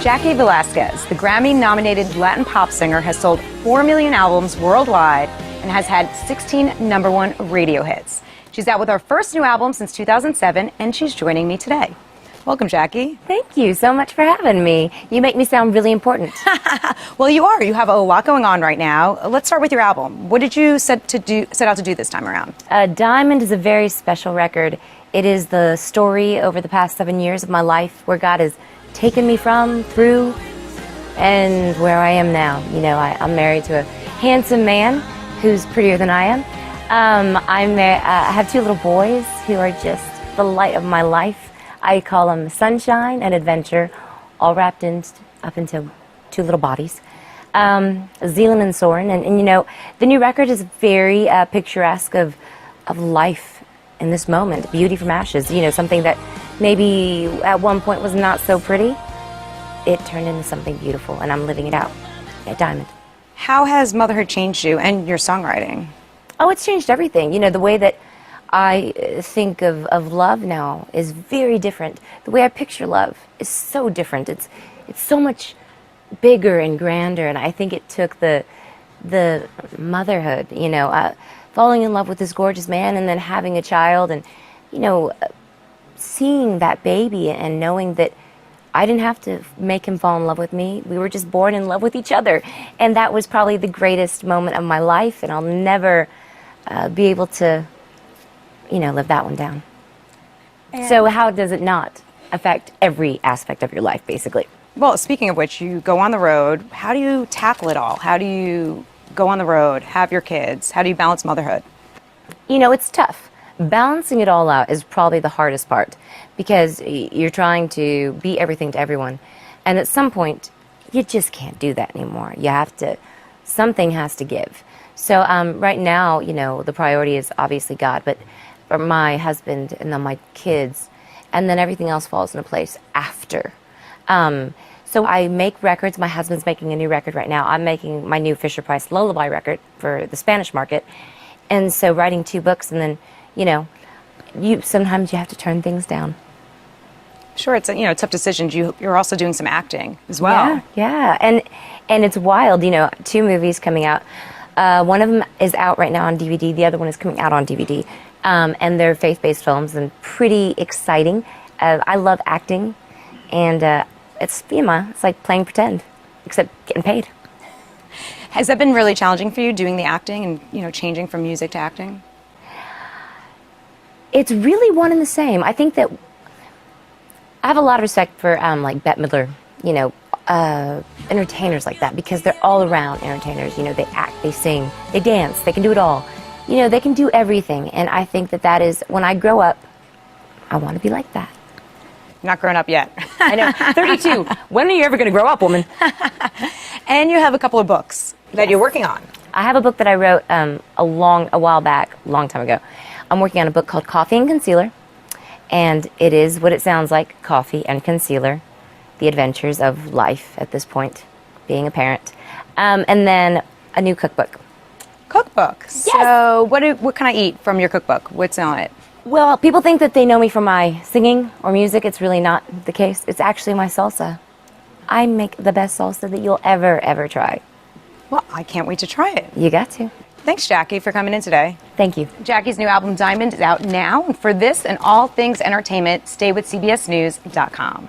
Jaci Velasquez, the Grammy-nominated Latin pop singer, has sold 4 million albums worldwide and has had 16 #1 radio hits. She's out with her first new album since 2007, and she's joining me today. Welcome, Jaci. Thank you so much for having me. You make me sound really important. Well, you are. You have a lot going on right now. Let's start with your album. What did you set out to do this time around? Diamante is a very special record. It is the story over the past 7 years of my life where God has taken me from, through, and where I am now. You know, I'm married to a handsome man who's prettier than I am. I have 2 little boys who are just the light of my life. I call them sunshine and adventure, all wrapped up into 2 little bodies. Zealand and Soren. And you know, the new record is very picturesque of life in this moment, beauty from ashes. You know, something that maybe at one point was not so pretty. It turned into something beautiful, and I'm living it out at Diamante. How has motherhood changed you and your songwriting? Oh, it's changed everything. You know, the way that I think of love now is very different. The way I picture love is so different. It's so much bigger and grander, and I think it took the motherhood, you know, falling in love with this gorgeous man and then having a child, and, you know, seeing that baby and knowing that I didn't have to make him fall in love with me. We were just born in love with each other, and that was probably the greatest moment of my life, and I'll never be able to, you know, live that one down. And so how does it not affect every aspect of your life, basically? Well, speaking of which, you go on the road. How do you tackle it all? How do you go on the road, have your kids? How do you balance motherhood? You know, it's tough. Balancing it all out is probably the hardest part, because you're trying to be everything to everyone. And at some point, you just can't do that anymore. You have to, something has to give. So right now, you know, the priority is obviously God, but for my husband and then my kids, and then everything else falls into place after. So I make records. My husband's making a new record right now. I'm making my new Fisher-Price lullaby record for the Spanish market. And so writing 2 books, and then, you know, sometimes you have to turn things down. Sure, it's a tough decisions. You're also doing some acting as well. Yeah. And it's wild, you know, 2 movies coming out. One of them is out right now on DVD. The other one is coming out on DVD. And they're faith-based films and pretty exciting. I love acting, and it's like playing pretend, except getting paid. Has that been really challenging for you, doing the acting and, you know, changing from music to acting? It's really one and the same. I think that I have a lot of respect for like Bette Midler, you know, entertainers like that, because they're all around entertainers. You know, they act, they sing, they dance, they can do it all. You know, they can do everything, and I think that is, when I grow up, I want to be like that. You're not grown up yet. I know, 32. When are you ever going to grow up, woman? And you have a couple of books that you're working on. I have a book that I wrote a while back, a long time ago. I'm working on a book called Coffee and Concealer, and it is what it sounds like, coffee and concealer, the adventures of life at this point, being a parent, and then a new cookbook. Cookbook. Yes. So what can I eat from your cookbook? What's on it? Well, people think that they know me from my singing or music. It's really not the case. It's actually my salsa. I make the best salsa that you'll ever try. Well, I can't wait to try it. You got to. Thanks, Jaci, for coming in today. Thank you. Jaci's new album, Diamante, is out now. And for this and all things entertainment, stay with CBSNews.com.